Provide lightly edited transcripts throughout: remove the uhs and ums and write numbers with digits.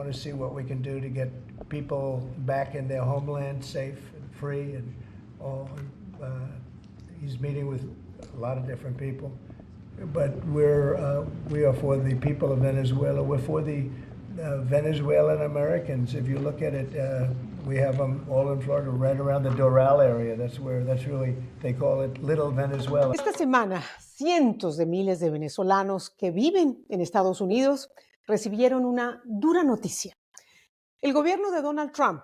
want to see what we can do to get people back in their homeland safe and free and all. He's meeting with a lot of different people, but we are for the people of Venezuela. We're for the Venezuelan Americans. If you look at it, we have them all in Florida, right around the Doral area. That's really, they call it Little Venezuela. Esta semana, cientos de miles de venezolanos que viven en Estados Unidos recibieron una dura noticia. El gobierno de Donald Trump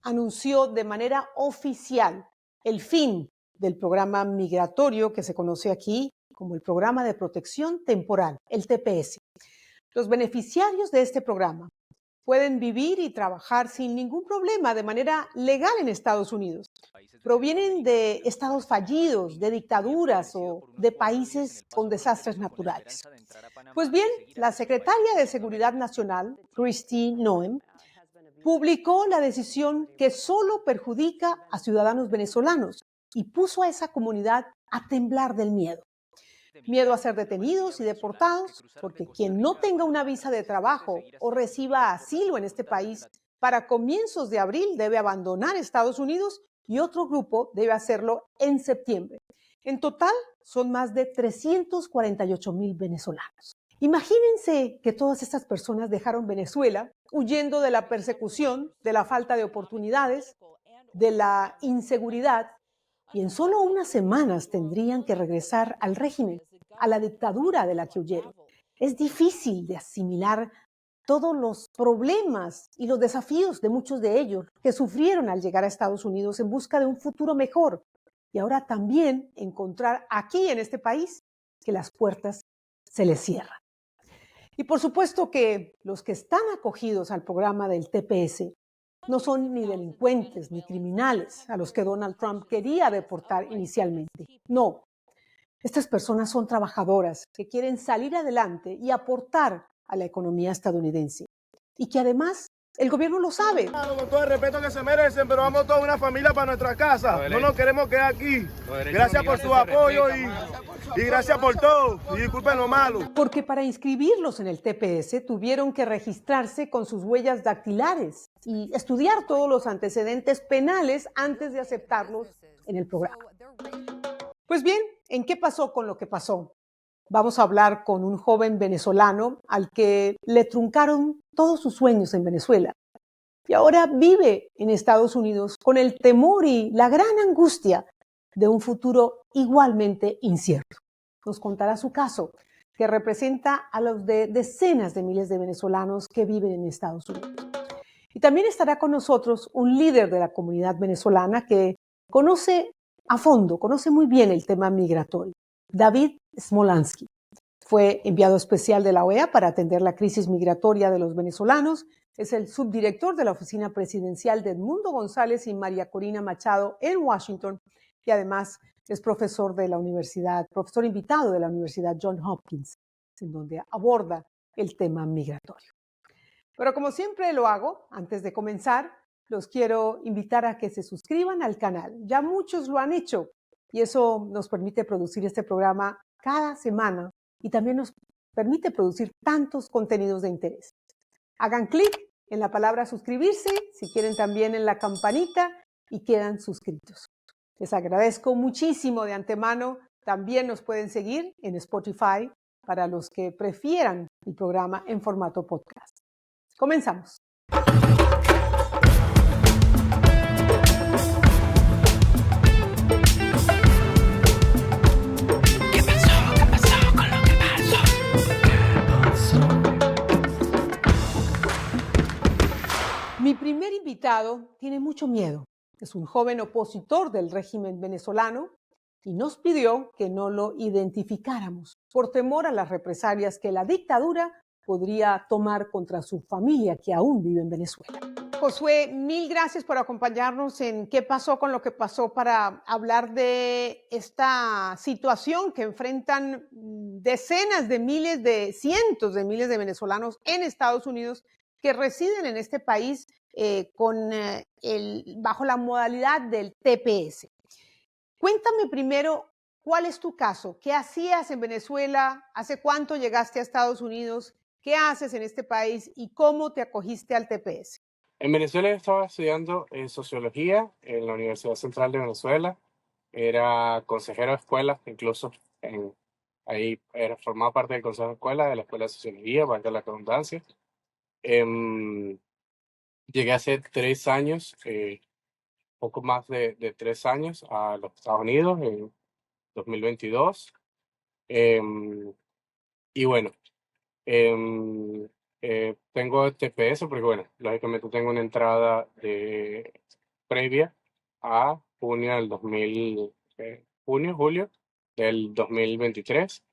anunció de manera oficial el fin del programa migratorio que se conoce aquí como el Programa de Protección Temporal, el TPS. Los beneficiarios de este programa pueden vivir y trabajar sin ningún problema de manera legal en Estados Unidos. Provienen de estados fallidos, de dictaduras o de países con desastres naturales. Pues bien, la secretaria de Seguridad Nacional, Kristi Noem, publicó la decisión que solo perjudica a ciudadanos venezolanos y puso a esa comunidad a temblar del miedo. Miedo a ser detenidos y deportados, porque quien no tenga una visa de trabajo o reciba asilo en este país para comienzos de abril debe abandonar Estados Unidos y otro grupo debe hacerlo en septiembre. En total, son más de 348,000 venezolanos. Imagínense que todas estas personas dejaron Venezuela huyendo de la persecución, de la falta de oportunidades, de la inseguridad, y en solo unas semanas tendrían que regresar al régimen, a la dictadura de la que huyeron. Es difícil de asimilar todos los problemas y los desafíos de muchos de ellos que sufrieron al llegar a Estados Unidos en busca de un futuro mejor y ahora también encontrar aquí en este país que las puertas se les cierran. Y por supuesto que los que están acogidos al programa del TPS no son ni delincuentes ni criminales a los que Donald Trump quería deportar inicialmente. No, estas personas son trabajadoras que quieren salir adelante y aportar a la economía estadounidense. Y que además el gobierno lo sabe. Con todo el respeto que se merecen, pero vamos toda una familia para nuestra casa. No nos queremos quedar aquí. Gracias por su apoyo y gracias por todo. Y disculpen lo malo. Porque para inscribirlos en el TPS tuvieron que registrarse con sus huellas dactilares y estudiar todos los antecedentes penales antes de aceptarlos en el programa. Pues bien, ¿en qué pasó con lo que pasó? Vamos a hablar con un joven venezolano al que le truncaron todos sus sueños en Venezuela y ahora vive en Estados Unidos con el temor y la gran angustia de un futuro igualmente incierto. Nos contará su caso, que representa a los de decenas de miles de venezolanos que viven en Estados Unidos. Y también estará con nosotros un líder de la comunidad venezolana que conoce a fondo, conoce muy bien el tema migratorio, David Smolansky. Fue enviado especial de la OEA para atender la crisis migratoria de los venezolanos. Es el subdirector de la oficina presidencial de Edmundo González y María Corina Machado en Washington y además es profesor de la universidad, profesor invitado de la Universidad Johns Hopkins, en donde aborda el tema migratorio. Pero como siempre lo hago, antes de comenzar, los quiero invitar a que se suscriban al canal. Ya muchos lo han hecho y eso nos permite producir este programa cada semana y también nos permite producir tantos contenidos de interés. Hagan clic en la palabra suscribirse, si quieren también en la campanita y quedan suscritos. Les agradezco muchísimo de antemano. También nos pueden seguir en Spotify para los que prefieran el programa en formato podcast. Comenzamos. Mi primer invitado tiene mucho miedo. Es un joven opositor del régimen venezolano y nos pidió que no lo identificáramos por temor a las represalias que la dictadura podría tomar contra su familia que aún vive en Venezuela. Josué, mil gracias por acompañarnos en ¿Qué pasó con lo que pasó? Para hablar de esta situación que enfrentan decenas de miles cientos de miles de venezolanos en Estados Unidos que residen en este país bajo la modalidad del TPS. Cuéntame primero, ¿cuál es tu caso? ¿Qué hacías en Venezuela? ¿Hace cuánto llegaste a Estados Unidos? ¿Qué haces en este país y cómo te acogiste al TPS? En Venezuela yo estaba estudiando sociología en la Universidad Central de Venezuela. Era consejero de escuela, incluso ahí formaba parte del consejo de escuela, de la Escuela de Sociología, valga la redundancia. Em, Llegué hace 3 años, poco más de 3 años, a los Estados Unidos en 2022. Em, y bueno, em, tengo TPS porque, bueno, lógicamente tengo una entrada previa a junio del 2000, julio del 2023.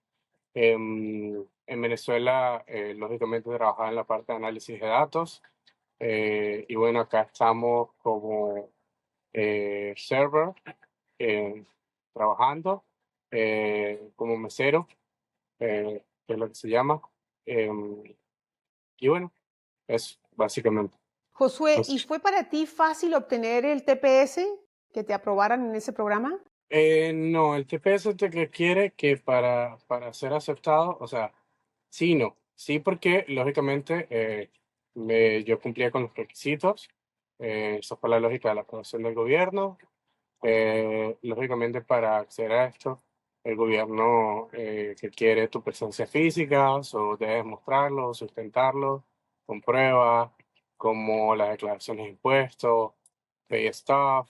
En Venezuela, lógicamente, trabajaba en la parte de análisis de datos. Y bueno, acá estamos como server, eh, trabajando como mesero, que es lo que se llama. Em, y bueno, es básicamente. Josué, ¿y Pues, fue para ti fácil obtener el TPS, que te aprobaran en ese programa? no, el TPS te requiere que para ser aceptado, o sea, sí, y no. Sí, porque lógicamente yo cumplía con los requisitos. Esa fue la lógica de la aprobación del gobierno. Lógicamente, para acceder a esto, el gobierno requiere tu presencia física, o debes mostrarlo, sustentarlo con pruebas, como las declaraciones de impuestos, pay stuff,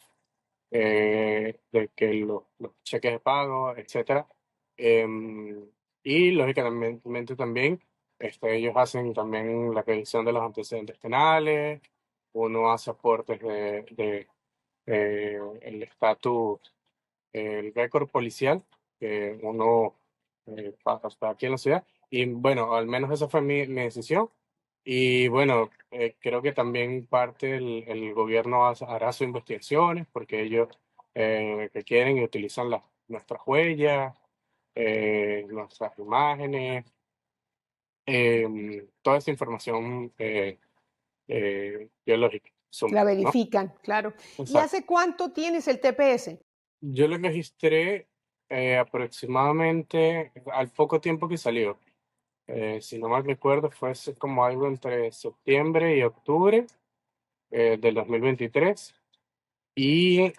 de que los cheques de pago, etcétera. Em, y lógicamente también ellos hacen también la revisión de los antecedentes penales, uno hace aportes de el estatus, el récord policial que uno pasa aquí en la ciudad. Y bueno, al menos esa fue mi decisión. Y bueno, creo que también parte el gobierno hará sus investigaciones porque ellos requieren y utilizan nuestras huellas, nuestras imágenes, toda esa información biológica, La ¿no? verifican, claro. ¿Y Exacto. hace cuánto tienes el TPS? Yo lo registré aproximadamente al poco tiempo que salió. Si no mal recuerdo, fue hace como algo entre septiembre y octubre del 2023. Y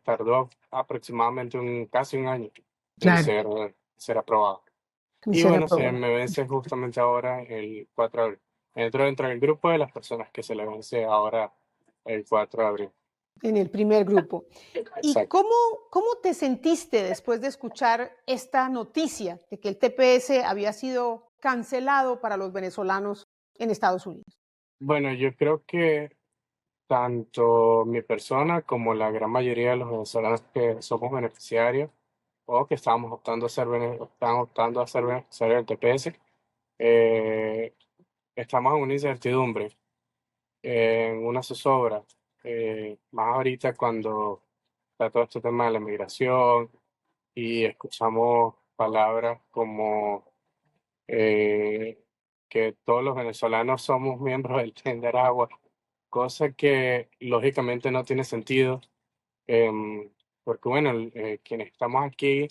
tardó aproximadamente casi un año en Claro. ser aprobado. En Y ser bueno, se aprobado. me vence justamente ahora el 4 de abril. Entro dentro del grupo de las personas que se le vence ahora el 4 de abril. En el primer grupo. ¿Y Exacto. cómo te sentiste después de escuchar esta noticia de que el TPS había sido cancelado para los venezolanos en Estados Unidos? Bueno, yo creo que tanto mi persona como la gran mayoría de los venezolanos que somos beneficiarios o que están optando a ser beneficiarios del TPS, eh, estamos en una incertidumbre, en una zozobra, más ahorita cuando está todo este tema de la migración y escuchamos palabras como eh, que todos los venezolanos somos miembros del Tren de Aragua, cosa que lógicamente no tiene sentido, porque bueno, quienes estamos aquí,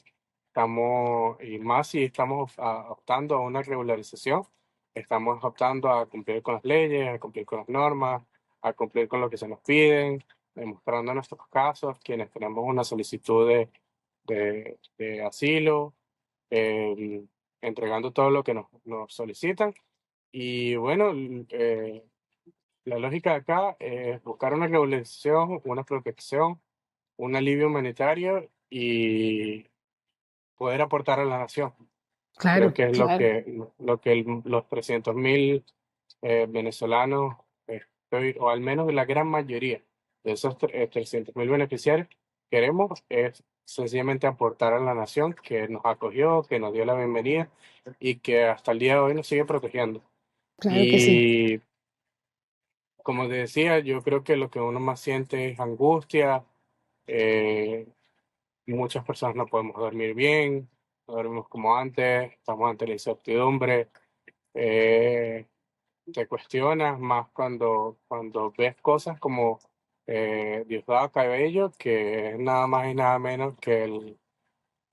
y más si estamos optando a una regularización, estamos optando a cumplir con las leyes, a cumplir con las normas, a cumplir con lo que se nos piden, demostrando nuestros casos, quienes tenemos una solicitud de asilo, em, entregando todo lo que nos solicitan. Y bueno, la lógica de acá es buscar una regularización, una protección, un alivio humanitario y poder aportar a la nación. Creo Claro, que es claro. lo que los 300.000 venezolanos, o al menos la gran mayoría de esos 300.000 beneficiarios, queremos es sencillamente aportar a la nación que nos acogió, que nos dio la bienvenida y que hasta el día de hoy nos sigue protegiendo. Claro que sí. Y como te decía, yo creo que lo que uno más siente es angustia. eh, Muchas personas no podemos dormir bien, no dormimos como antes, estamos ante la incertidumbre. eh, Te cuestionas más cuando ves cosas como Diosdado Cabello, que es nada más y nada menos que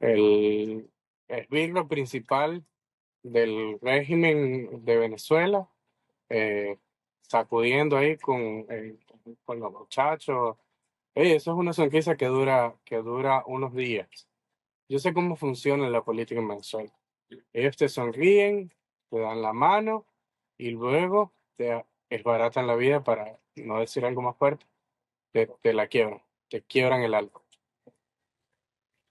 el esbirro principal del régimen de Venezuela, sacudiendo ahí con los muchachos. Eso es una sonrisa que dura unos días. Yo sé cómo funciona la política en Venezuela. Ellos te sonríen, te dan la mano y luego te desbaratan la vida, para no decir algo más fuerte, te la quiebran, te quiebran el alma.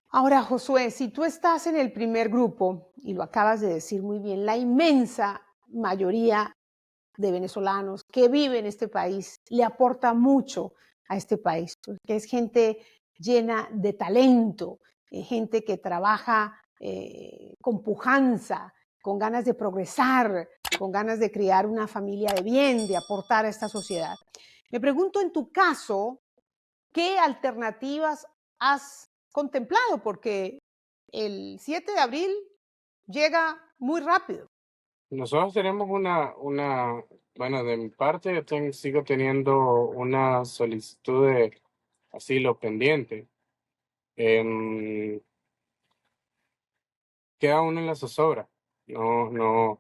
Ahora, Josué, si tú estás en el primer grupo, y lo acabas de decir muy bien, la inmensa mayoría de venezolanos que viven en este país le aporta mucho a este país, porque es gente llena de talento, gente que trabaja con pujanza, con ganas de progresar, con ganas de crear una familia de bien, de aportar a esta sociedad. Me pregunto en tu caso, ¿qué alternativas has contemplado? Porque el 7 de abril llega muy rápido. Nosotros tenemos bueno, de mi parte yo sigo teniendo una solicitud de asilo pendiente. Em, Queda uno en la zozobra. No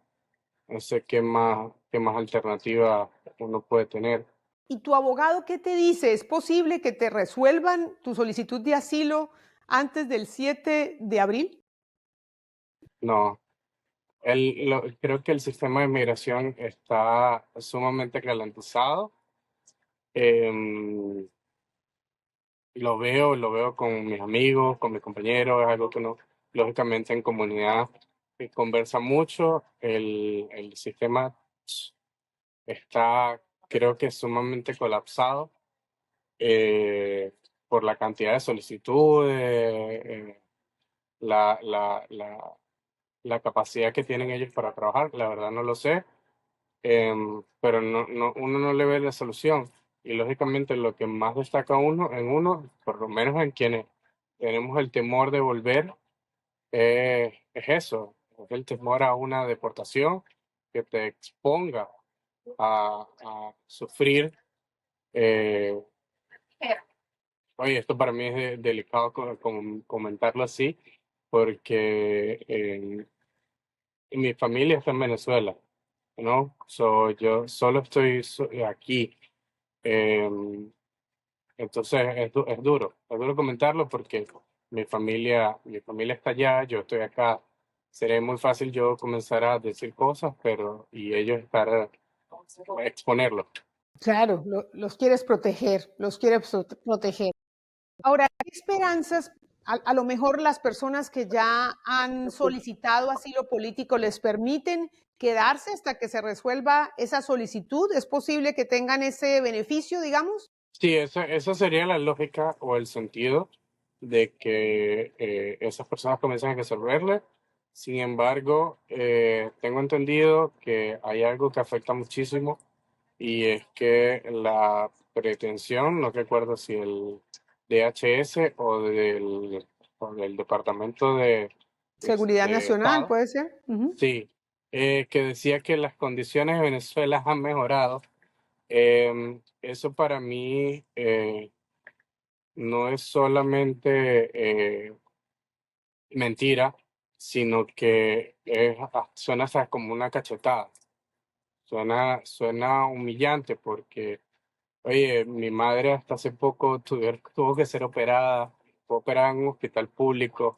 sé qué más alternativa uno puede tener. ¿Y tu abogado qué te dice? ¿Es posible que te resuelvan tu solicitud de asilo antes del 7 de abril? No, creo que el sistema de migración está sumamente ralentizado. Em, lo veo con mis amigos, con mis compañeros, es algo que uno, lógicamente, en comunidad conversa mucho. El sistema está, creo que, sumamente colapsado, eh, por la cantidad de solicitudes, la, la, la, la capacidad que tienen ellos para trabajar. La verdad no lo sé, pero uno no le ve la solución. Y lógicamente lo que más destaca uno, por lo menos en quienes tenemos el temor de volver, es eso, es el temor a una deportación que te exponga a sufrir. eh, Oye, esto para mí es delicado comentarlo así, porque mi familia está en Venezuela, ¿no? Yo solo estoy aquí. em, entonces es duro comentarlo porque mi familia está allá, yo estoy acá. Sería muy fácil yo comenzar a decir cosas, y ellos exponerlo. Claro, los quieres proteger, los quieres proteger. Ahora, ¿qué esperanzas? A lo mejor las personas que ya han solicitado asilo político les permiten quedarse hasta que se resuelva esa solicitud. ¿Es posible que tengan ese beneficio, digamos? Sí, esa sería la lógica o el sentido de que esas personas comiencen a resolverle. Sin embargo, tengo entendido que hay algo que afecta muchísimo, y es que la pretensión, no recuerdo si el DHS o del Departamento Seguridad de Nacional, Estado, puede ser. Ujú. sí, que decía que las condiciones de Venezuela han mejorado. Eso para mí no es solamente mentira, sino que suena hasta como una cachetada, suena humillante porque, oye, mi madre hasta hace poco tuvo que ser operada, fue operada en un hospital público.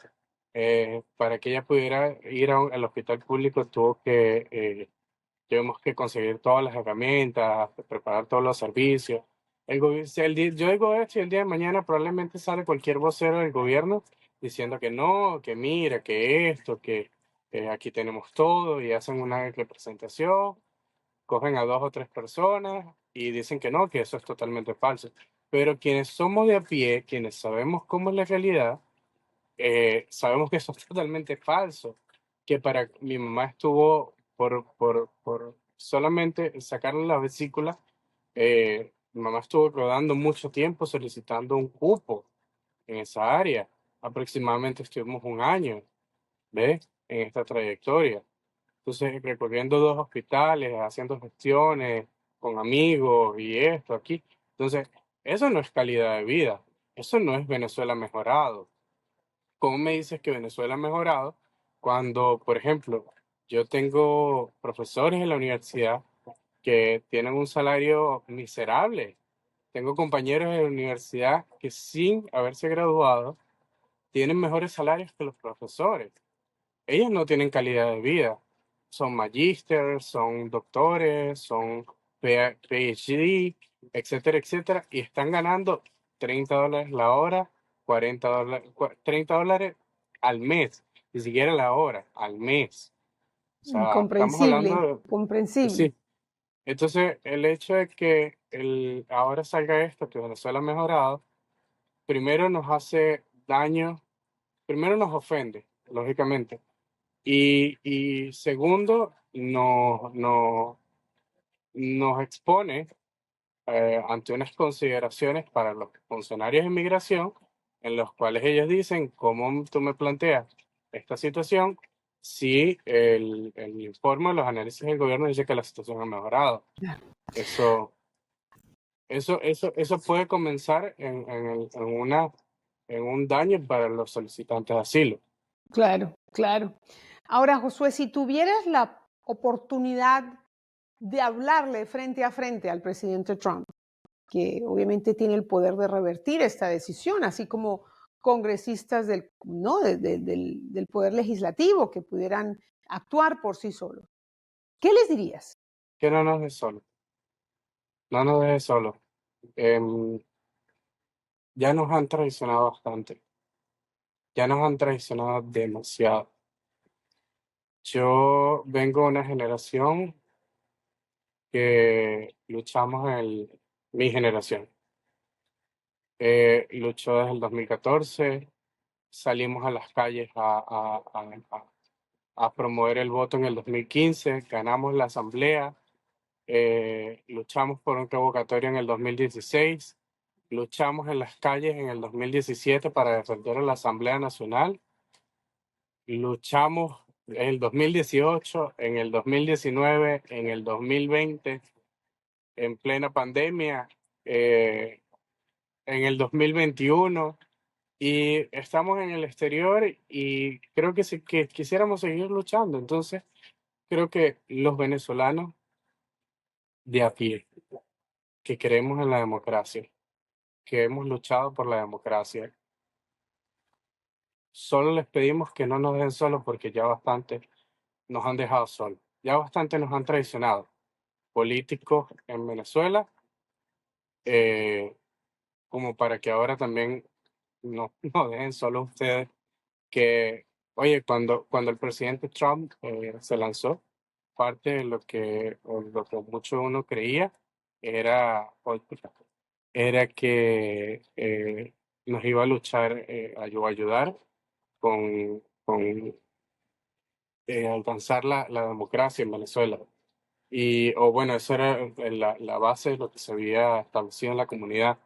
Para que ella pudiera ir al hospital público tuvimos que conseguir todas las herramientas, preparar todos los servicios. Si yo digo esto y el día de mañana probablemente sale cualquier vocero del gobierno diciendo que no, que mira, que esto, que aquí tenemos todo, y hacen una representación, cogen a 2 o 3 personas y dicen que no, que eso es totalmente falso. Pero quienes somos de a pie, quienes sabemos cómo es la realidad, sabemos que eso es totalmente falso, que para mi mamá estuvo por solamente sacarle la vesícula. Mi mamá estuvo rodando mucho tiempo solicitando un cupo en esa área. Aproximadamente estuvimos un año, ¿ves? En esta trayectoria. Entonces, recorriendo 2 hospitales, haciendo gestiones con amigos y esto aquí. Entonces, eso no es calidad de vida. Eso no es Venezuela mejorado. ¿Cómo me dices que Venezuela ha mejorado cuando, por ejemplo, Yo tengo profesores en la universidad que tienen un salario miserable. Tengo compañeros en la universidad que sin haberse graduado tienen mejores salarios que los profesores. Ellos no tienen calidad de vida. Son magísteres, son doctores, son PhD, etcétera, etcétera, y están ganando $30 la hora, $40, $30 al mes, ni siquiera la hora, al mes. O sea, estamos Comprensible, hablando de, comprensible. sí. Entonces, el hecho de que ahora salga esto, que Venezuela ha mejorado, primero nos hace daño, primero nos ofende, lógicamente, y segundo, nos expone ante unas consideraciones para los funcionarios de inmigración, en los cuales ellos dicen, ¿cómo tú me planteas esta situación si el informe, los análisis del gobierno dice que la situación ha mejorado? Eso, eso puede comenzar en un daño para los solicitantes de asilo. Claro, claro. Ahora, Josué, si tuvieras la oportunidad de hablarle frente a frente al presidente Trump, que obviamente tiene el poder de revertir esta decisión, así como congresistas del, ¿no? Del poder legislativo que pudieran actuar por sí solos, ¿qué les dirías? Que no nos deje solo, no nos deje solo. Em, ya nos han traicionado bastante, ya nos han traicionado demasiado. Yo vengo de una generación que luchamos mi generación. Luchó desde el 2014, salimos a las calles a promover el voto en el 2015, ganamos la asamblea, luchamos por un revocatorio en el 2016, luchamos en las calles en el 2017 para defender a la Asamblea Nacional, luchamos en el 2018, en el 2019, en el 2020, en plena pandemia, en el 2021. Y estamos en el exterior y creo que, que quisiéramos seguir luchando. Entonces, creo que los venezolanos de a pie, que creemos en la democracia, que hemos luchado por la democracia, solo les pedimos que no nos dejen solos porque ya bastante nos han dejado solos, ya bastante nos han traicionado. Políticos en Venezuela, eh, como para que ahora también no, no dejen solo ustedes que, oye, cuando el presidente Trump se lanzó, parte de lo que mucho uno creía era, era que nos iba a luchar, o ayudar con alcanzar la democracia en Venezuela. Y, o bueno, esa era la base de lo que se había establecido en la comunidad.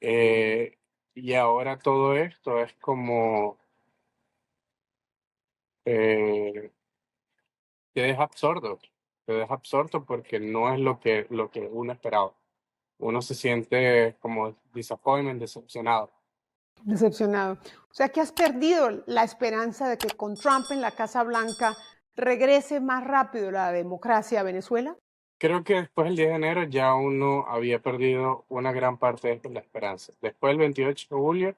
Eh, y ahora todo esto es como... eh, te deja absorto porque no es lo que uno esperaba. Uno se siente como disappointment, decepcionado. Decepcionado. O sea que has perdido la esperanza de que con Trump en la Casa Blanca regrese más rápido la democracia a Venezuela. Creo que después del 10 de enero ya uno había perdido una gran parte de la esperanza. Después del 28 de julio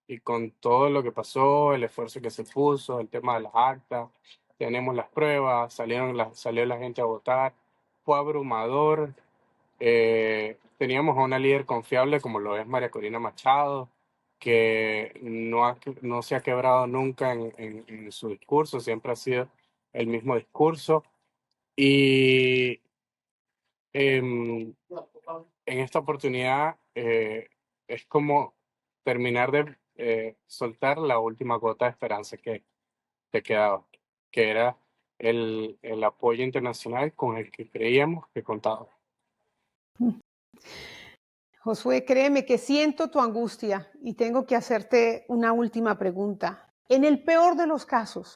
y con todo lo que pasó, el esfuerzo que se puso, el tema de las actas, tenemos las pruebas, salió la gente a votar, fue abrumador. Teníamos a una líder confiable como lo es María Corina Machado, que no se ha quebrado nunca en su discurso, siempre ha sido el mismo discurso. Y em, en esta oportunidad es como terminar de soltar la última gota de esperanza que te quedaba, que era el apoyo internacional con el que creíamos que contaba. Josué, créeme que siento tu angustia y tengo que hacerte una última pregunta. En el peor de los casos,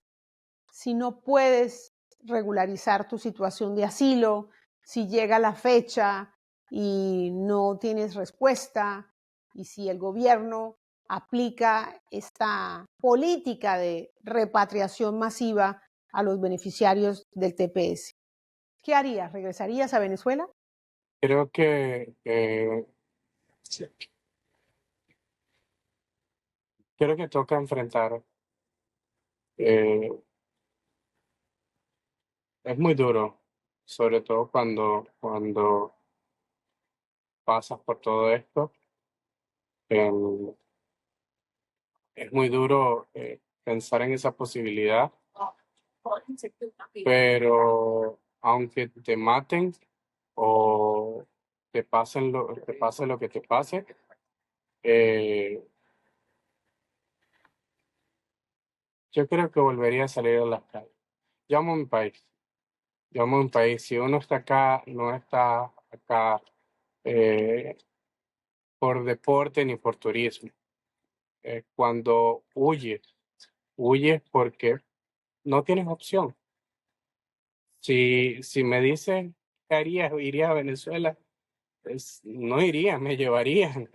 si no puedes regularizar tu situación de asilo, si llega la fecha y no tienes respuesta, y si el gobierno aplica esta política de repatriación masiva a los beneficiarios del TPS. ¿Qué harías? ¿Regresarías a Venezuela? Creo que toca enfrentar. eh, es muy duro, sobre todo cuando pasas por todo esto. em, es muy duro pensar en esa posibilidad, pero aunque te maten o te pase lo que te pase, eh, yo creo que volvería a salir a las calles. Yo amo mi país. Yo amo mi país. Si uno está acá, no está acá eh, por deporte ni por turismo. Cuando huyes porque no tienes opción. Si me dices qué harías, irías a Venezuela, pues, no iría, me llevarían.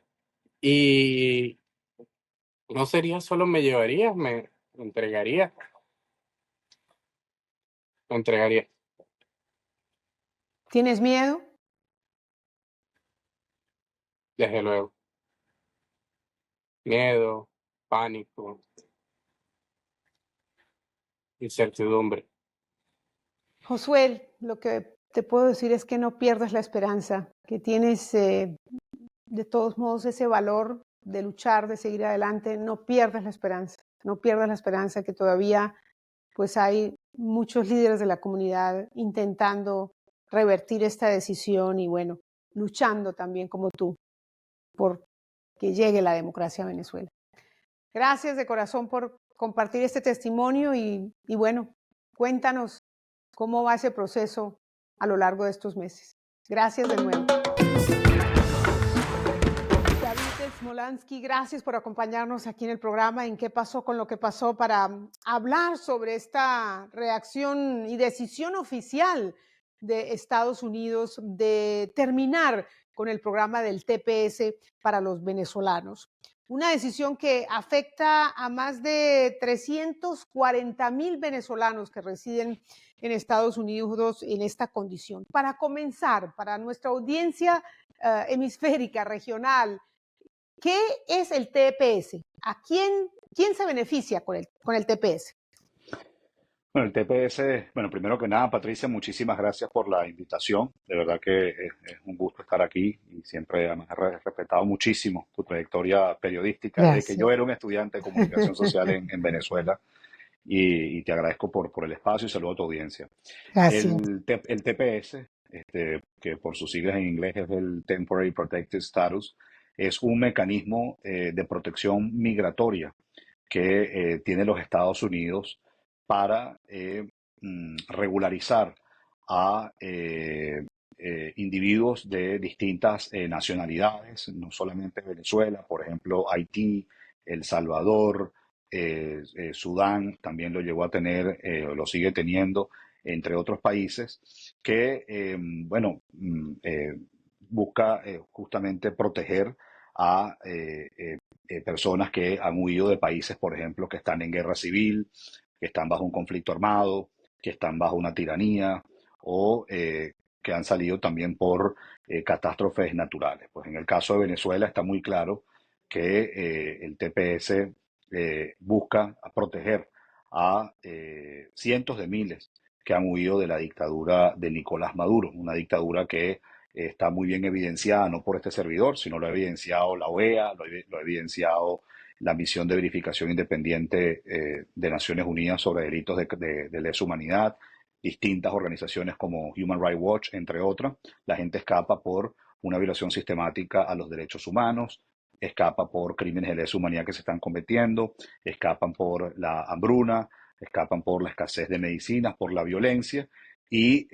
Y no sería solo me llevarías, me entregaría, me entregaría. ¿Tienes miedo? Desde luego. Miedo, pánico, incertidumbre. Josué, lo que te puedo decir es que no pierdas la esperanza, que tienes de todos modos ese valor de luchar, de seguir adelante. No pierdas la esperanza, no pierdas la esperanza, que todavía pues hay muchos líderes de la comunidad intentando revertir esta decisión y bueno, luchando también como tú por que llegue la democracia a Venezuela. Gracias de corazón por compartir este testimonio y bueno, cuéntanos cómo va ese proceso a lo largo de estos meses. Gracias de nuevo. David Smolansky, gracias por acompañarnos aquí en el programa en qué pasó con lo que pasó para hablar sobre esta reacción y decisión oficial de Estados Unidos de terminar con el programa del TPS para los venezolanos. Una decisión que afecta a más de 340,000 venezolanos que residen en Estados Unidos en esta condición. Para comenzar, para nuestra audiencia hemisférica, regional, ¿qué es el TPS? ¿Quién se beneficia con el TPS? Bueno, el TPS, bueno, primero que nada, Patricia, muchísimas gracias por la invitación. De verdad que es un gusto estar aquí y siempre además he respetado muchísimo tu trayectoria periodística desde que Gracias. yo era un estudiante de comunicación social en Venezuela y te agradezco por el espacio y saludo a tu audiencia. Gracias. El TPS, que por sus siglas en inglés es el Temporary Protected Status, es un mecanismo de protección migratoria que tiene los Estados Unidos para regularizar a individuos de distintas nacionalidades, no solamente Venezuela, por ejemplo, Haití, El Salvador, Sudán, también lo llegó a tener, lo sigue teniendo, entre otros países, que, busca justamente proteger a personas que han huido de países, por ejemplo, que están en guerra civil, que están bajo un conflicto armado, que están bajo una tiranía o que han salido también por catástrofes naturales. Pues en el caso de Venezuela está muy claro que el TPS busca proteger a cientos de miles que han huido de la dictadura de Nicolás Maduro, una dictadura que está muy bien evidenciada, no por este servidor, sino lo ha evidenciado la OEA, lo ha evidenciado la misión de verificación independiente de Naciones Unidas sobre delitos de lesa humanidad, distintas organizaciones como Human Rights Watch, entre otras. La gente escapa por una violación sistemática a los derechos humanos, escapa por crímenes de lesa humanidad que se están cometiendo, escapan por la hambruna, escapan por la escasez de medicinas, por la violencia y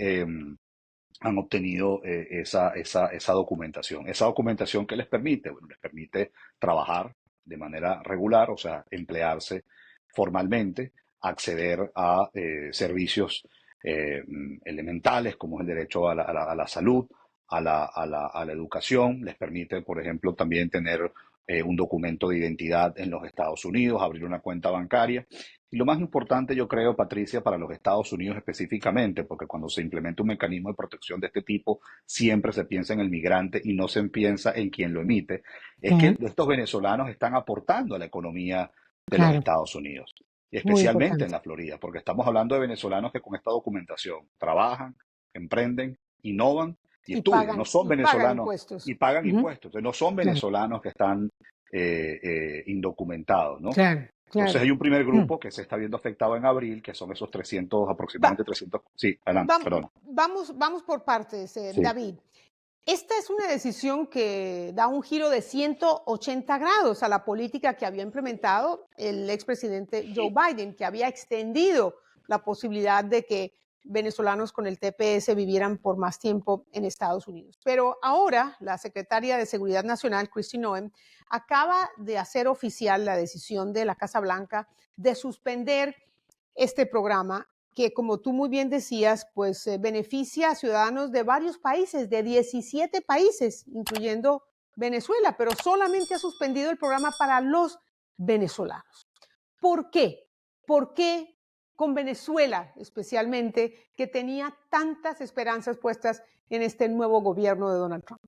han obtenido esa documentación. Esa documentación que les permite, bueno, les permite trabajar de manera regular, o sea, emplearse formalmente, acceder a servicios elementales como es el derecho a la salud, a la educación, les permite, por ejemplo, también tener un documento de identidad en los Estados Unidos, abrir una cuenta bancaria Y lo más importante, yo creo, Patricia, para los Estados Unidos específicamente, porque cuando se implementa un mecanismo de protección de este tipo, siempre se piensa en el migrante y no se piensa en quien lo emite, es que Claro, estos venezolanos están aportando a la economía de los claro, Estados Unidos, y muy especialmente en importante. la Florida, porque estamos hablando de venezolanos que con esta documentación trabajan, emprenden, innovan y estudian. No son Y pagan venezolanos y impuestos. pagan Ujú, impuestos, entonces no son claro, venezolanos que están indocumentados, ¿no? claro, Entonces claro. hay un primer Mm. grupo que se está viendo afectado en abril, que son esos 300, Va- aproximadamente 300. Sí, adelante, perdona. vamos por partes, Sí. David. Esta es una decisión que da un giro de 180 grados a la política que había implementado el expresidente Joe Biden, que había extendido la posibilidad de que venezolanos con el TPS vivieran por más tiempo en Estados Unidos. Pero ahora la secretaria de Seguridad Nacional, Kristi Noem, acaba de hacer oficial la decisión de la Casa Blanca de suspender este programa que, como tú muy bien decías, pues beneficia a ciudadanos de varios países, de 17 países, incluyendo Venezuela, pero solamente ha suspendido el programa para los venezolanos. ¿Por qué? ¿Por qué con Venezuela especialmente, que tenía tantas esperanzas puestas en este nuevo gobierno de Donald Trump?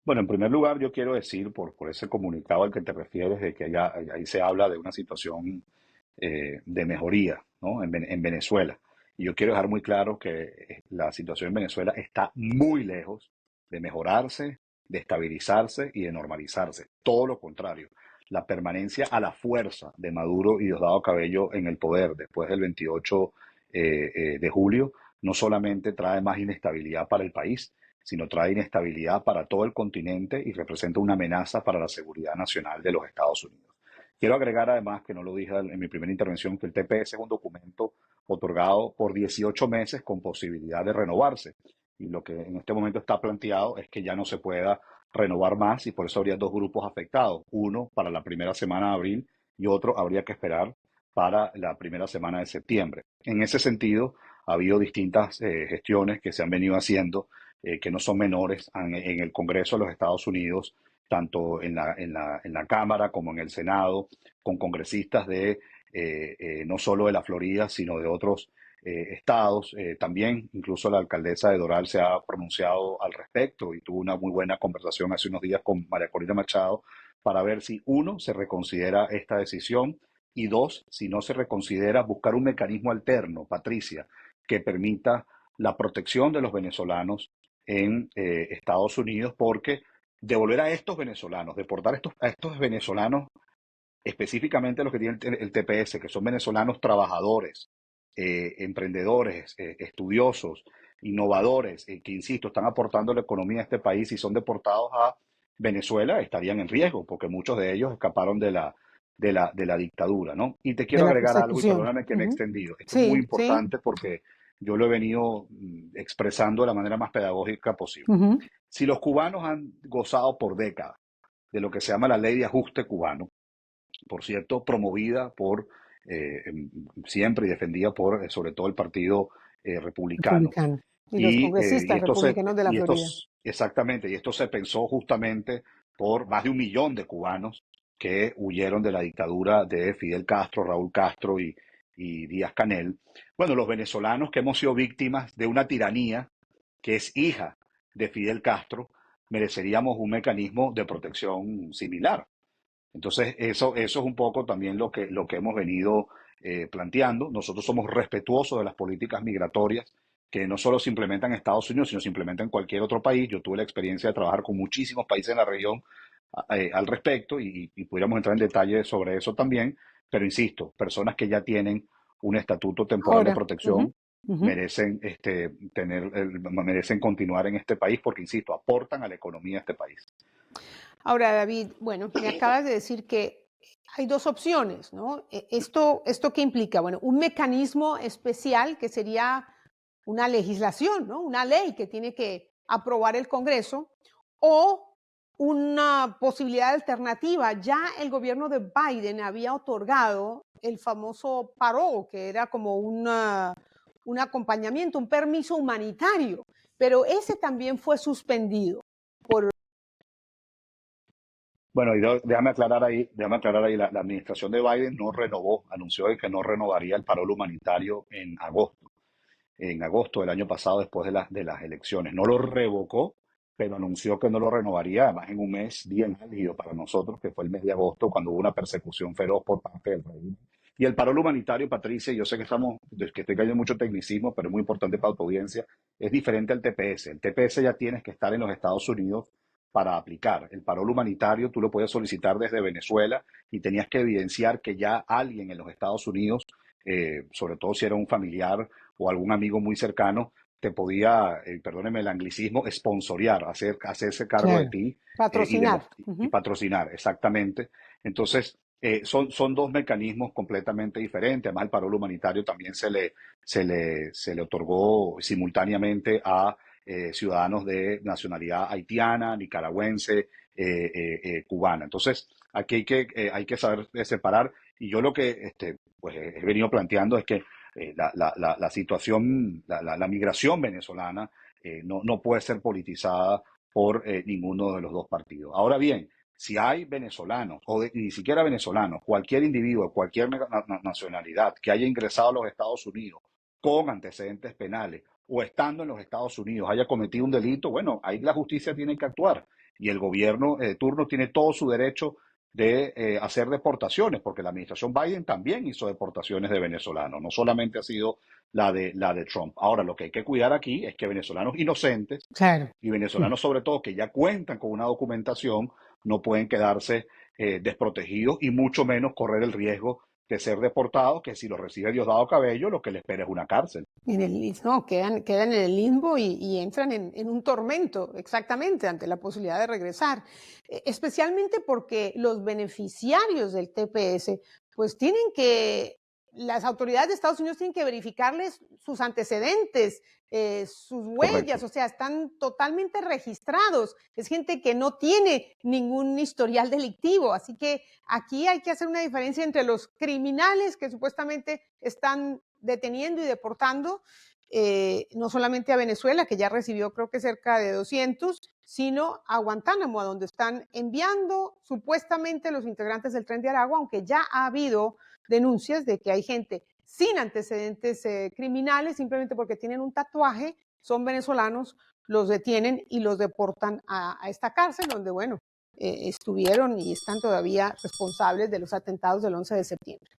Bueno, en primer lugar, yo quiero decir, por ese comunicado al que te refieres, de que ahí se habla de una situación de mejoría, ¿no? En Venezuela. Y yo quiero dejar muy claro que la situación en Venezuela está muy lejos de mejorarse, de estabilizarse y de normalizarse. Todo lo contrario. La permanencia a la fuerza de Maduro y Diosdado Cabello en el poder después del 28 de julio no solamente trae más inestabilidad para el país, sino trae inestabilidad para todo el continente y representa una amenaza para la seguridad nacional de los Estados Unidos. Quiero agregar además, que no lo dije en mi primera intervención, que el TPS es un documento otorgado por 18 meses con posibilidad de renovarse. Y lo que en este momento está planteado es que ya no se pueda renovar más, y por eso habría dos grupos afectados. Uno para la primera semana de abril y otro habría que esperar para la primera semana de septiembre. En ese sentido, ha habido distintas gestiones que se han venido haciendo, que no son menores, en el Congreso de los Estados Unidos, tanto en la Cámara como en el Senado, con congresistas de no solo de la Florida, sino de otros estados. También incluso la alcaldesa de Doral se ha pronunciado al respecto y tuvo una muy buena conversación hace unos días con María Corina Machado para ver si, uno, se reconsidera esta decisión, y dos, si no se reconsidera, buscar un mecanismo alterno, Patricia, que permita la protección de los venezolanos en Estados Unidos, porque devolver a estos venezolanos, deportar a estos venezolanos, específicamente los que tienen el TPS, que son venezolanos trabajadores, emprendedores, estudiosos, innovadores, que, insisto, están aportando a la economía de este país, y son deportados a Venezuela, estarían en riesgo, porque muchos de ellos escaparon de la dictadura, ¿no? Y te De quiero la agregar algo, y persecución. perdóname que me he Ujú. extendido. Esto es muy Sí, sí. importante porque yo lo he venido expresando de la manera más pedagógica posible. Ujú. Si los cubanos han gozado por décadas de lo que se llama la ley de ajuste cubano, por cierto, promovida por siempre y defendida por sobre todo el Partido Republicano. Republicano. Y los Y congresistas republicanos de la Florida. exactamente, y esto se pensó justamente por más de 1 millón de cubanos que huyeron de la dictadura de Fidel Castro, Raúl Castro y Díaz Canel. Bueno, los venezolanos que hemos sido víctimas de una tiranía que es hija de Fidel Castro, mereceríamos un mecanismo de protección similar. Entonces, eso es un poco también lo que hemos venido planteando. Nosotros somos respetuosos de las políticas migratorias que no solo se implementan en Estados Unidos, sino se implementan en cualquier otro país. Yo tuve la experiencia de trabajar con muchísimos países en la región al respecto, y pudiéramos entrar en detalle sobre eso también. Pero insisto, personas que ya tienen un estatuto temporal de Ahora, ujú, protección ujú. merecen, merecen continuar en este país porque, insisto, aportan a la economía de este país. Ahora, David, bueno, me acabas de decir que hay dos opciones, ¿no? ¿Esto qué implica? Bueno, un mecanismo especial que sería una legislación, ¿no? Una ley que tiene que aprobar el Congreso, o una posibilidad alternativa. Ya el gobierno de Biden había otorgado el famoso parole, que era como un acompañamiento, un permiso humanitario, pero ese también fue suspendido por Bueno, y déjame aclarar ahí, la administración de Biden no renovó, anunció de que no renovaría el parol humanitario en agosto del año pasado, después de las elecciones. No lo revocó, pero anunció que no lo renovaría, además en un mes bien álgido para nosotros, que fue el mes de agosto, cuando hubo una persecución feroz por parte del régimen. Y el parol humanitario, Patricia, yo sé que estoy cayendo en mucho tecnicismo, pero es muy importante para tu audiencia, es diferente al TPS. El TPS ya tienes que estar en los Estados Unidos para aplicar. El parol humanitario tú lo puedes solicitar desde Venezuela y tenías que evidenciar que ya alguien en los Estados Unidos, sobre todo si era un familiar o algún amigo muy cercano, te podía, perdóneme el anglicismo, sponsorear, hacerse cargo de Claro. ti Patrocinar. y Ujú. patrocinar, exactamente. Entonces, son dos mecanismos completamente diferentes. Además, el parol humanitario también se le otorgó simultáneamente a ciudadanos de nacionalidad haitiana, nicaragüense, cubana. Entonces, aquí hay que saber separar. Y yo lo que pues, he venido planteando es que la situación, la migración venezolana no puede ser politizada por ninguno de los dos partidos. Ahora bien, si hay venezolanos, ni siquiera venezolanos, cualquier individuo, cualquier nacionalidad que haya ingresado a los Estados Unidos con antecedentes penales o estando en los Estados Unidos haya cometido un delito, bueno, ahí la justicia tiene que actuar y el gobierno de turno tiene todo su derecho de hacer deportaciones, porque la administración Biden también hizo deportaciones de venezolanos, no solamente ha sido la de Trump. Ahora, lo que hay que cuidar aquí es que venezolanos inocentes Claro. y venezolanos sobre todo que ya cuentan con una documentación no pueden quedarse desprotegidos y mucho menos correr el riesgo de ser deportados, que si los recibe Diosdado Cabello, lo que le espera es una cárcel. No, quedan en el limbo y entran en un tormento, exactamente, ante la posibilidad de regresar. Especialmente porque los beneficiarios del TPS, pues las autoridades de Estados Unidos tienen que verificarles sus antecedentes, sus huellas, Correcto. o sea, están totalmente registrados. Es gente que no tiene ningún historial delictivo, así que aquí hay que hacer una diferencia entre los criminales que supuestamente están deteniendo y deportando, no solamente a Venezuela, que ya recibió creo que cerca de 200, sino a Guantánamo, a donde están enviando supuestamente los integrantes del Tren de Aragua, aunque ya ha habido denuncias de que hay gente sin antecedentes criminales, simplemente porque tienen un tatuaje, son venezolanos, los detienen y los deportan a esta cárcel, donde, bueno, estuvieron y están todavía responsables de los atentados del 11 de septiembre.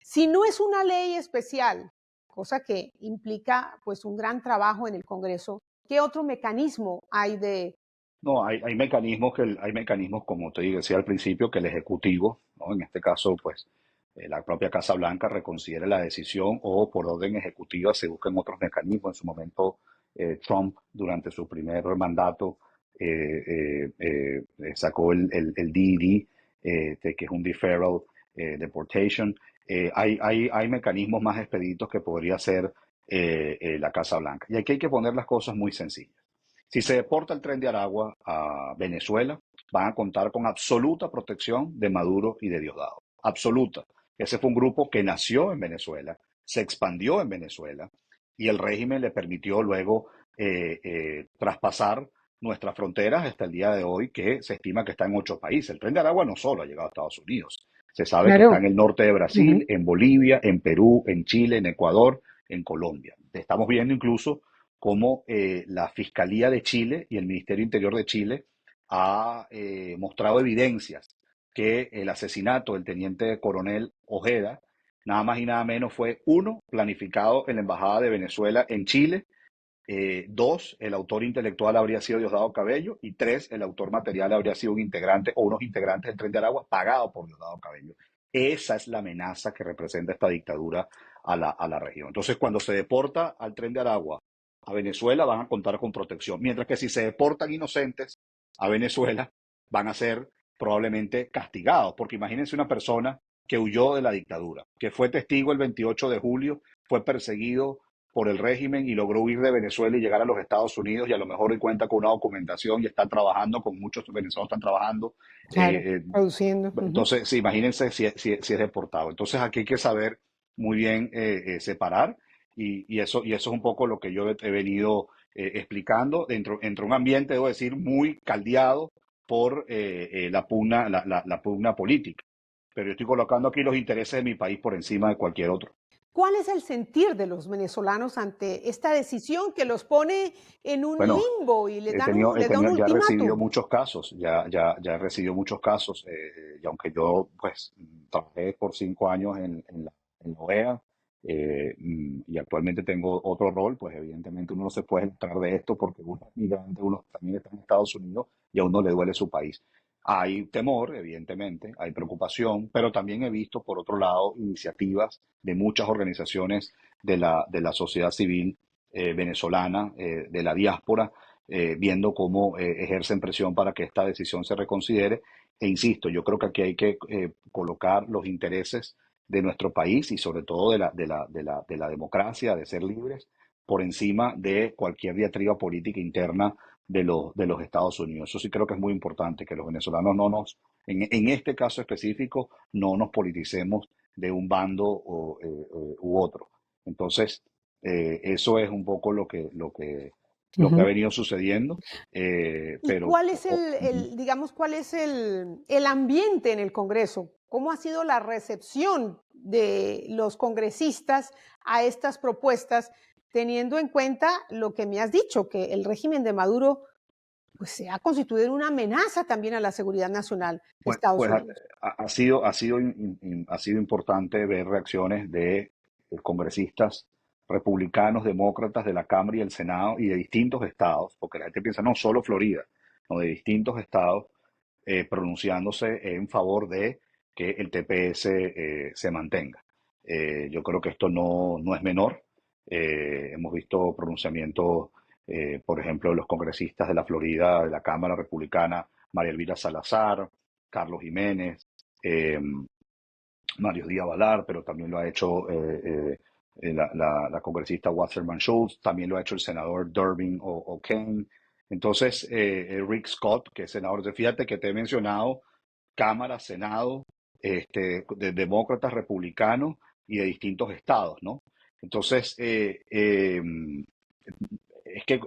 Si no es una ley especial, cosa que implica pues un gran trabajo en el Congreso, ¿qué otro mecanismo hay de... No, hay mecanismos, como te decía al principio, que el Ejecutivo, ¿no? En este caso, pues, la propia Casa Blanca reconsidere la decisión o por orden ejecutiva se busquen otros mecanismos. En su momento, Trump, durante su primer mandato, sacó el DED, que es un Deferral Deportation. Hay mecanismos más expeditos que podría hacer la Casa Blanca. Y aquí hay que poner las cosas muy sencillas. Si se deporta el Tren de Aragua a Venezuela, van a contar con absoluta protección de Maduro y de Diosdado. Absoluta. Ese fue un grupo que nació en Venezuela, se expandió en Venezuela y el régimen le permitió luego traspasar nuestras fronteras hasta el día de hoy, que se estima que está en 8 países. El Tren de Aragua no solo ha llegado a Estados Unidos, se sabe que está Claro. en el norte de Uh Brasil, -huh. en Bolivia, en Perú, en Chile, en Ecuador, en Colombia. Estamos viendo incluso cómo la Fiscalía de Chile y el Ministerio Interior de Chile ha mostrado evidencias que el asesinato del teniente coronel Ojeda, nada más y nada menos, fue uno, planificado en la Embajada de Venezuela en Chile, dos, el autor intelectual habría sido Diosdado Cabello y tres, el autor material habría sido un integrante o unos integrantes del Tren de Aragua pagado por Diosdado Cabello. Esa es la amenaza que representa esta dictadura a la región. Entonces, cuando se deporta al Tren de Aragua a Venezuela, van a contar con protección, mientras que si se deportan inocentes a Venezuela, van a ser probablemente castigados, porque imagínense una persona que huyó de la dictadura, que fue testigo el 28 de julio, fue perseguido por el régimen y logró huir de Venezuela y llegar a los Estados Unidos y a lo mejor hoy cuenta con una documentación y está trabajando, con muchos venezolanos están trabajando. Claro, produciendo. Uh -huh. Entonces, sí, imagínense si es deportado. Entonces aquí hay que saber muy bien separar y eso es un poco lo que yo he venido explicando dentro de un ambiente, debo decir, muy caldeado, por la pugna política. Pero yo estoy colocando aquí los intereses de mi país por encima de cualquier otro. ¿Cuál es el sentir de los venezolanos ante esta decisión que los pone en un Bueno, limbo y les da un ya he recibido ultimátum? muchos casos, ya he recibido muchos casos, y aunque yo pues trabajé por 5 años en la OEA, y actualmente tengo otro rol, pues evidentemente uno no se puede entrar de esto porque uno es migrante, uno también está en Estados Unidos y a uno le duele su país. Hay temor, evidentemente, hay preocupación, pero también he visto, por otro lado, iniciativas de muchas organizaciones de la sociedad civil venezolana, de la diáspora, viendo cómo ejercen presión para que esta decisión se reconsidere. E insisto, yo creo que aquí hay que colocar los intereses de nuestro país y sobre todo de la democracia, de ser libres, por encima de cualquier diatriba política interna de los Estados Unidos. Eso sí creo que es muy importante, que los venezolanos en este caso específico, no nos politicemos de un bando u otro. Entonces, eso es un poco lo que ha venido sucediendo, ¿Y pero cuál es digamos, cuál es el ambiente en el Congreso? ¿Cómo ha sido la recepción de los congresistas a estas propuestas, teniendo en cuenta lo que me has dicho, que el régimen de Maduro pues, se ha constituido en una amenaza también a la seguridad nacional de Estados pues Unidos? ha sido importante ver reacciones de congresistas republicanos, demócratas de la Cámara y el Senado y de distintos estados, porque la gente piensa no solo Florida, no, de distintos estados, pronunciándose en favor de que el TPS se mantenga. Yo creo que esto no es menor. Hemos visto pronunciamientos, por ejemplo, de los congresistas de la Florida, de la Cámara Republicana, María Elvira Salazar, Carlos Jiménez, Mario Díaz Balar, pero también lo ha hecho la congresista Wasserman Schultz, también lo ha hecho el senador Durbin O'Kane. Entonces, Rick Scott, que es senador, fíjate que te he mencionado Cámara, Senado, de demócratas, republicanos y de distintos estados, ¿no? Entonces, es que,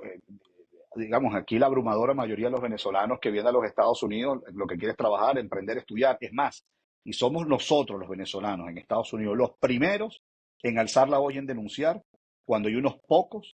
digamos, aquí la abrumadora mayoría de los venezolanos que vienen a los Estados Unidos lo que quieren es trabajar, emprender, estudiar. Es más, y somos nosotros los venezolanos en Estados Unidos los primeros en alzar la voz y en denunciar cuando hay unos pocos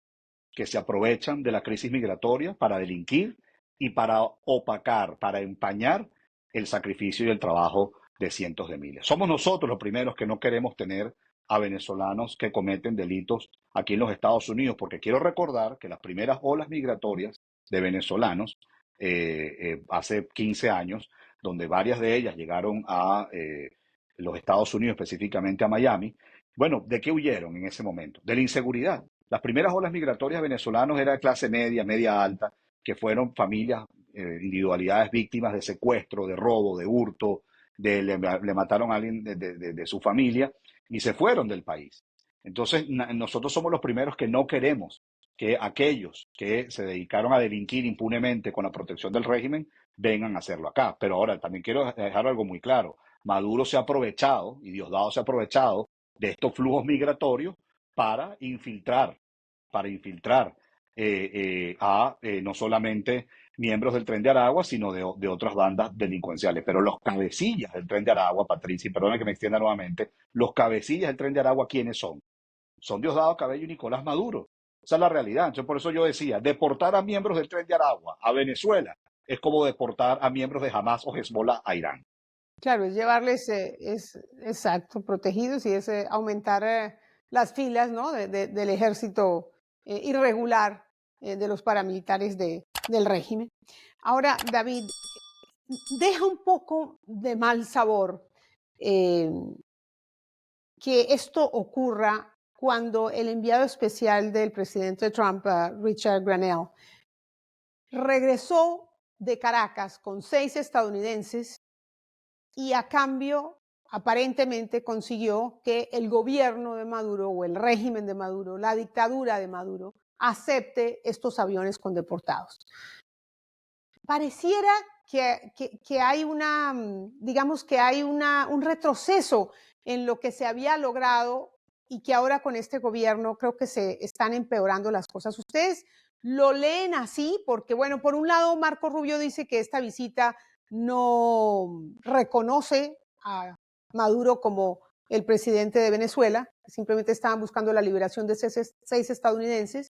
que se aprovechan de la crisis migratoria para delinquir y para opacar, para empañar el sacrificio y el trabajo de cientos de miles. Somos nosotros los primeros que no queremos tener a venezolanos que cometen delitos aquí en los Estados Unidos, porque quiero recordar que las primeras olas migratorias de venezolanos hace 15 años, donde varias de ellas llegaron a los Estados Unidos, específicamente a Miami, bueno, ¿de qué huyeron en ese momento? De la inseguridad. Las primeras olas migratorias venezolanos eran de clase media, media alta, que fueron familias, individualidades víctimas de secuestro, de robo, de hurto, le mataron a alguien de su familia y se fueron del país. Entonces, nosotros somos los primeros que no queremos que aquellos que se dedicaron a delinquir impunemente con la protección del régimen vengan a hacerlo acá. Pero ahora también quiero dejar algo muy claro. Maduro se ha aprovechado, y Diosdado se ha aprovechado de estos flujos migratorios para infiltrar no solamente miembros del Tren de Aragua, sino de otras bandas delincuenciales. Pero los cabecillas del Tren de Aragua, Patricia, y perdona que me extienda nuevamente, los cabecillas del Tren de Aragua, ¿quiénes son? Son Diosdado Cabello y Nicolás Maduro. Esa es la realidad. Entonces, por eso yo decía, deportar a miembros del Tren de Aragua a Venezuela es como deportar a miembros de Hamas o Hezbollah a Irán. Claro, es llevarles, exacto, protegidos y es aumentar las filas, ¿no? del ejército irregular de los paramilitares del régimen. Ahora, David, deja un poco de mal sabor que esto ocurra cuando el enviado especial del presidente Trump, Richard Grenell, regresó de Caracas con 6 estadounidenses y a cambio aparentemente consiguió que el gobierno de Maduro o el régimen de Maduro, la dictadura de Maduro, acepte estos aviones con deportados. Pareciera que hay digamos que hay un retroceso en lo que se había logrado y que ahora con este gobierno creo que se están empeorando las cosas. ¿Ustedes ¿Lo leen así? Porque, bueno, por un lado, Marco Rubio dice que esta visita no reconoce a Maduro como el presidente de Venezuela, simplemente estaban buscando la liberación de seis estadounidenses,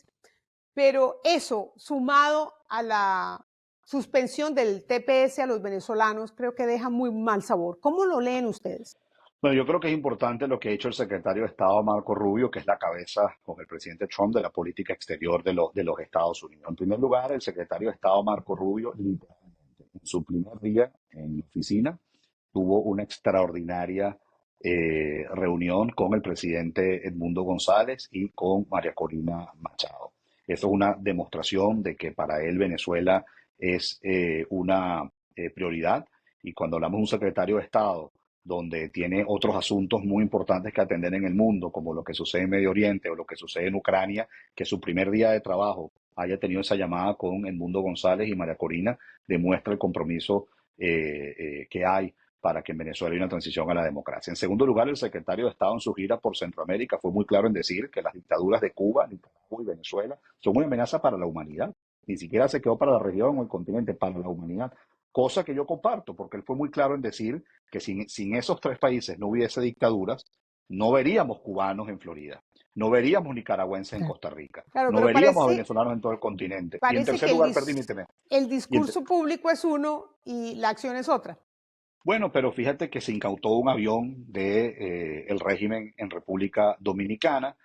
pero eso, sumado a la suspensión del TPS a los venezolanos, creo que deja muy mal sabor. ¿Cómo lo leen ustedes? Bueno, yo creo que es importante lo que ha hecho el secretario de Estado Marco Rubio, que es la cabeza con el presidente Trump de la política exterior de los Estados Unidos. En primer lugar, el secretario de Estado Marco Rubio, literalmente, en su primer día en la oficina, tuvo una extraordinaria reunión con el presidente Edmundo González y con María Corina Machado. Esto es una demostración de que para él Venezuela es una prioridad, y cuando hablamos de un secretario de Estado donde tiene otros asuntos muy importantes que atender en el mundo, como lo que sucede en Medio Oriente o lo que sucede en Ucrania, que su primer día de trabajo haya tenido esa llamada con Edmundo González y María Corina, demuestra el compromiso que hay para que en Venezuela haya una transición a la democracia. En segundo lugar, el secretario de Estado en su gira por Centroamérica fue muy claro en decir que las dictaduras de Cuba, Nicaragua y Venezuela son una amenaza para la humanidad. Ni siquiera se quedó para la región o el continente, para la humanidad. Cosa que yo comparto, porque él fue muy claro en decir que sin esos tres países no hubiese dictaduras, no veríamos cubanos en Florida, no veríamos nicaragüenses en Costa Rica, Claro, no pero veríamos a venezolanos en todo el continente. Y en parece tercer que lugar, permíteme, el y en, discurso público es uno y la acción es otra. bueno, pero fíjate que se incautó un avión de el régimen en República Dominicana.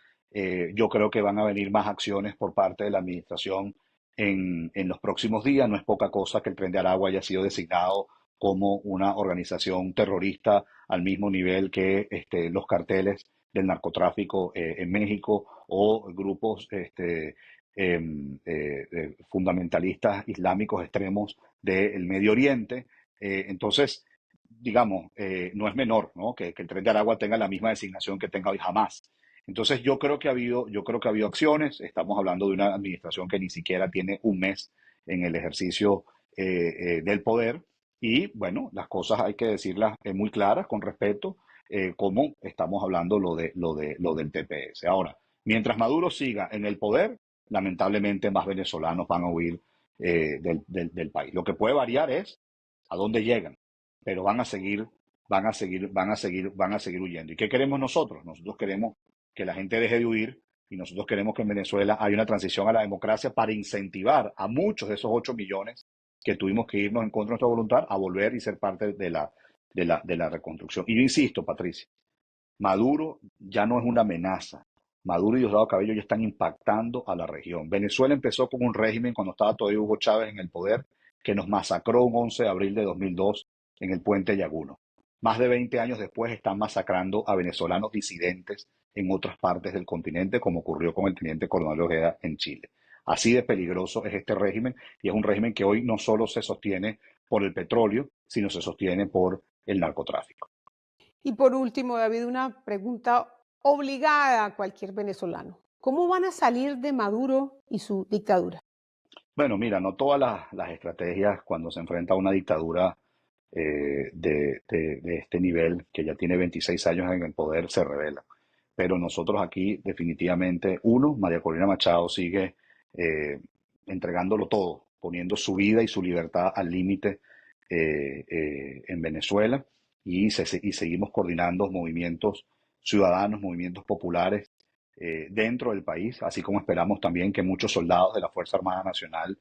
Yo creo que van a venir más acciones por parte de la administración en los próximos días. No es poca cosa que el Tren de Aragua haya sido designado como una organización terrorista al mismo nivel que los carteles del narcotráfico en México o grupos fundamentalistas islámicos extremos del Medio Oriente. Entonces, digamos, no es menor, ¿no? Que el Tren de Aragua tenga la misma designación que tenga hoy Hamas. Entonces yo creo que ha habido acciones. Estamos hablando de una administración que ni siquiera tiene un mes en el ejercicio del poder. Y bueno, las cosas hay que decirlas muy claras, con respeto, como estamos hablando lo del TPS. Ahora, mientras Maduro siga en el poder, lamentablemente más venezolanos van a huir del país. Lo que puede variar es a dónde llegan, pero van a seguir huyendo. ¿Y qué queremos nosotros? Nosotros queremos que la gente deje de huir, y nosotros queremos que en Venezuela haya una transición a la democracia para incentivar a muchos de esos 8 millones que tuvimos que irnos en contra de nuestra voluntad a volver y ser parte de la reconstrucción. Y yo insisto, Patricia, Maduro ya no es una amenaza. Maduro y Diosdado Cabello ya están impactando a la región. Venezuela empezó con un régimen cuando estaba todavía Hugo Chávez en el poder, que nos masacró un 11 de abril de 2002 en el puente Yaguno. Más de 20 años después están masacrando a venezolanos disidentes en otras partes del continente, como ocurrió con el teniente coronel Ojeda en Chile. Así de peligroso es este régimen, y es un régimen que hoy no solo se sostiene por el petróleo, sino se sostiene por el narcotráfico. Y por último, David, una pregunta obligada a cualquier venezolano. ¿Cómo van a salir de Maduro y su dictadura? Bueno, mira, no todas las estrategias cuando se enfrenta a una dictadura de este nivel, que ya tiene 26 años en el poder, se revelan. Pero nosotros aquí definitivamente, uno, María Corina Machado sigue entregándolo todo, poniendo su vida y su libertad al límite en Venezuela, y seguimos coordinando movimientos ciudadanos, movimientos populares dentro del país, así como esperamos también que muchos soldados de la Fuerza Armada Nacional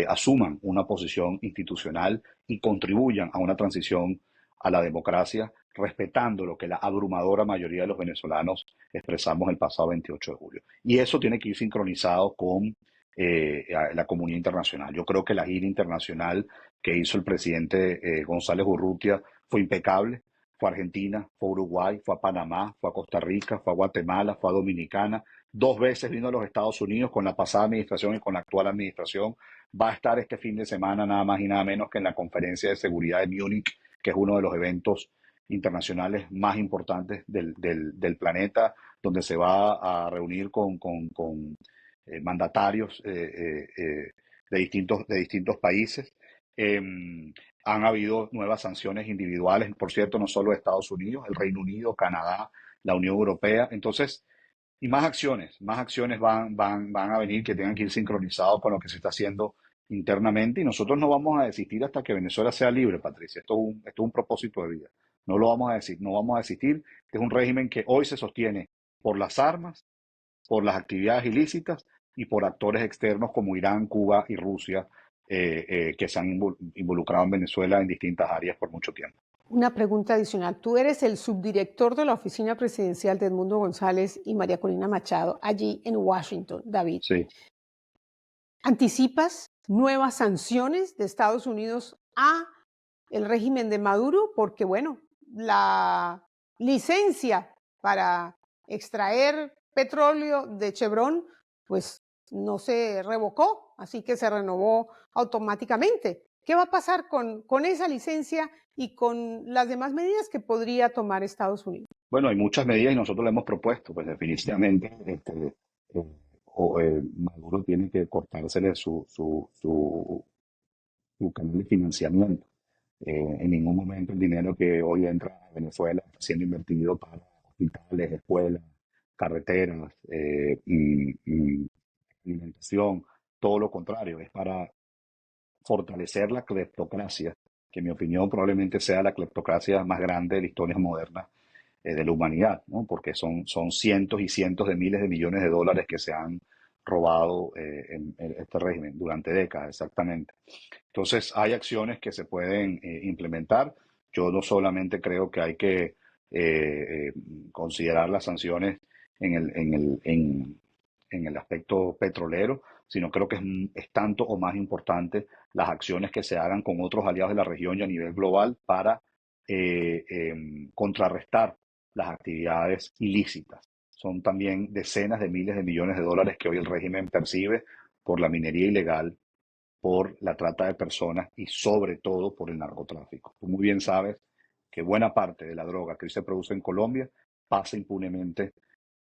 asuman una posición institucional y contribuyan a una transición a la democracia, respetando lo que la abrumadora mayoría de los venezolanos expresamos el pasado 28 de julio. Y eso tiene que ir sincronizado con la comunidad internacional. Yo creo que la gira internacional que hizo el presidente González Urrutia fue impecable. Fue a Argentina, fue a Uruguay, fue a Panamá, fue a Costa Rica, fue a Guatemala, fue a Dominicana. 2 veces vino a los Estados Unidos con la pasada administración y con la actual administración. Va a estar este fin de semana nada más y nada menos que en la Conferencia de Seguridad de Múnich, que es uno de los eventos internacionales más importantes del planeta, donde se va a reunir con mandatarios de distintos países. Han habido nuevas sanciones individuales, por cierto, no solo de Estados Unidos, el Reino Unido, Canadá, la Unión Europea. Entonces, Y más acciones van a venir que tengan que ir sincronizados con lo que se está haciendo internamente y nosotros no vamos a desistir hasta que Venezuela sea libre, Patricia. Esto es un propósito de vida. No lo vamos a decir, no vamos a desistir. Es un régimen que hoy se sostiene por las armas, por las actividades ilícitas y por actores externos como Irán, Cuba y Rusia, que se han involucrado en Venezuela en distintas áreas por mucho tiempo. Una pregunta adicional. Tú eres el subdirector de la Oficina Presidencial de Edmundo González y María Corina Machado, allí en Washington, David. Sí. ¿Anticipas nuevas sanciones de Estados Unidos a el régimen de Maduro? Porque, bueno, la licencia para extraer petróleo de Chevron, pues no se revocó, así que se renovó automáticamente. ¿Qué va a pasar con esa licencia y con las demás medidas que podría tomar Estados Unidos? Bueno, hay muchas medidas y nosotros le hemos propuesto, pues definitivamente Maduro tiene que cortársele su canal de financiamiento. En ningún momento el dinero que hoy entra a Venezuela está siendo invertido para hospitales, escuelas, carreteras, alimentación, todo lo contrario, es para fortalecer la cleptocracia, que en mi opinión probablemente sea la cleptocracia más grande de la historia moderna de la humanidad, ¿no? Porque son cientos y cientos de miles de millones de dólares que se han robado en este régimen durante décadas, exactamente. Entonces, hay acciones que se pueden implementar. Yo no solamente creo que hay que considerar las sanciones en el aspecto petrolero, sino creo que es tanto o más importante las acciones que se hagan con otros aliados de la región y a nivel global para contrarrestar las actividades ilícitas. Son también decenas de miles de millones de dólares que hoy el régimen percibe por la minería ilegal, por la trata de personas y sobre todo por el narcotráfico. Tú muy bien sabes que buena parte de la droga que hoy se produce en Colombia pasa impunemente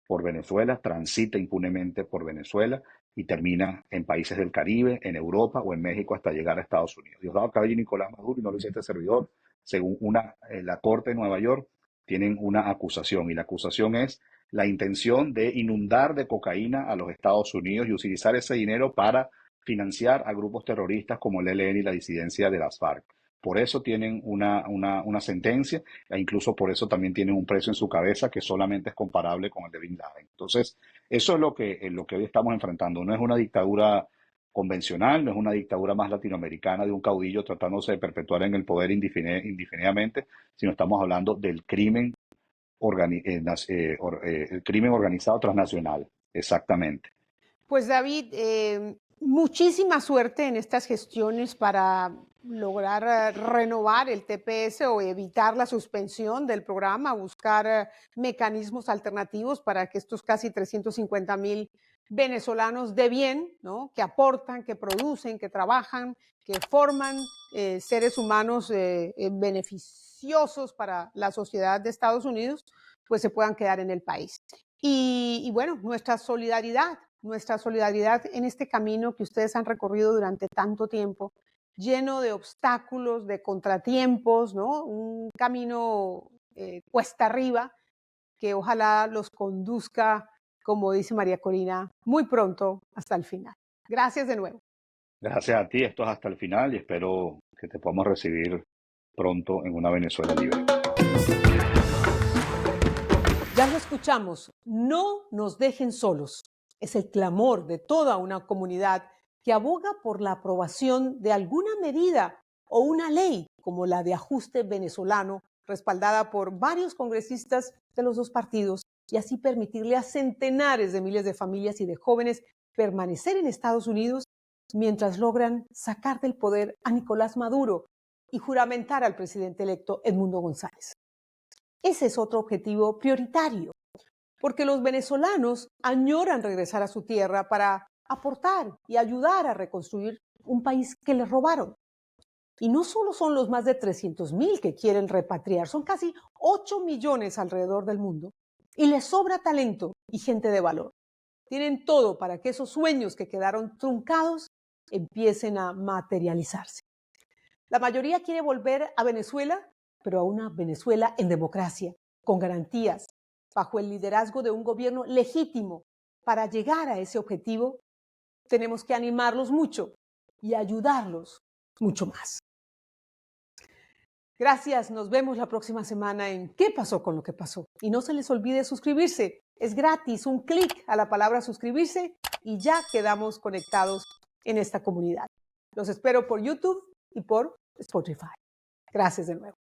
por Venezuela, transita impunemente por Venezuela y termina en países del Caribe, en Europa o en México hasta llegar a Estados Unidos. Diosdado Cabello y Nicolás Maduro, y no lo dice este servidor, según la Corte de Nueva York, tienen una acusación y la acusación es la intención de inundar de cocaína a los Estados Unidos y utilizar ese dinero para financiar a grupos terroristas como el ELN y la disidencia de las FARC. Por eso tienen una sentencia e incluso por eso también tienen un precio en su cabeza que solamente es comparable con el de Bin Laden. Entonces, eso es lo que hoy estamos enfrentando. No es una dictadura convencional, no es una dictadura más latinoamericana de un caudillo tratándose de perpetuar en el poder indefinidamente, sino estamos hablando del crimen, el crimen organizado transnacional, exactamente. Pues David, muchísima suerte en estas gestiones para lograr renovar el TPS o evitar la suspensión del programa, buscar mecanismos alternativos para que estos casi 350,000 venezolanos de bien, ¿no? Que aportan, que producen, que trabajan, que forman seres humanos beneficiosos para la sociedad de Estados Unidos, pues se puedan quedar en el país. Y bueno, nuestra solidaridad en este camino que ustedes han recorrido durante tanto tiempo, lleno de obstáculos, de contratiempos, ¿no? Un camino cuesta arriba que ojalá los conduzca, como dice María Corina, muy pronto hasta el final. Gracias de nuevo. Gracias a ti, esto es hasta el final y espero que te podamos recibir pronto en una Venezuela libre. Ya lo escuchamos, no nos dejen solos. Es el clamor de toda una comunidad que aboga por la aprobación de alguna medida o una ley como la de ajuste venezolano, respaldada por varios congresistas de los dos partidos, y así permitirle a centenares de miles de familias y de jóvenes permanecer en Estados Unidos mientras logran sacar del poder a Nicolás Maduro y juramentar al presidente electo Edmundo González. Ese es otro objetivo prioritario, porque los venezolanos añoran regresar a su tierra para aportar y ayudar a reconstruir un país que les robaron. Y no solo son los más de 300,000 que quieren repatriar, son casi 8 millones alrededor del mundo. Y les sobra talento y gente de valor. Tienen todo para que esos sueños que quedaron truncados empiecen a materializarse. La mayoría quiere volver a Venezuela, pero a una Venezuela en democracia, con garantías, bajo el liderazgo de un gobierno legítimo para llegar a ese objetivo, tenemos que animarlos mucho y ayudarlos mucho más. Gracias, nos vemos la próxima semana en ¿Qué pasó con lo que pasó? Y no se les olvide suscribirse, es gratis, un clic a la palabra suscribirse y ya quedamos conectados en esta comunidad. Los espero por YouTube y por Spotify. Gracias de nuevo.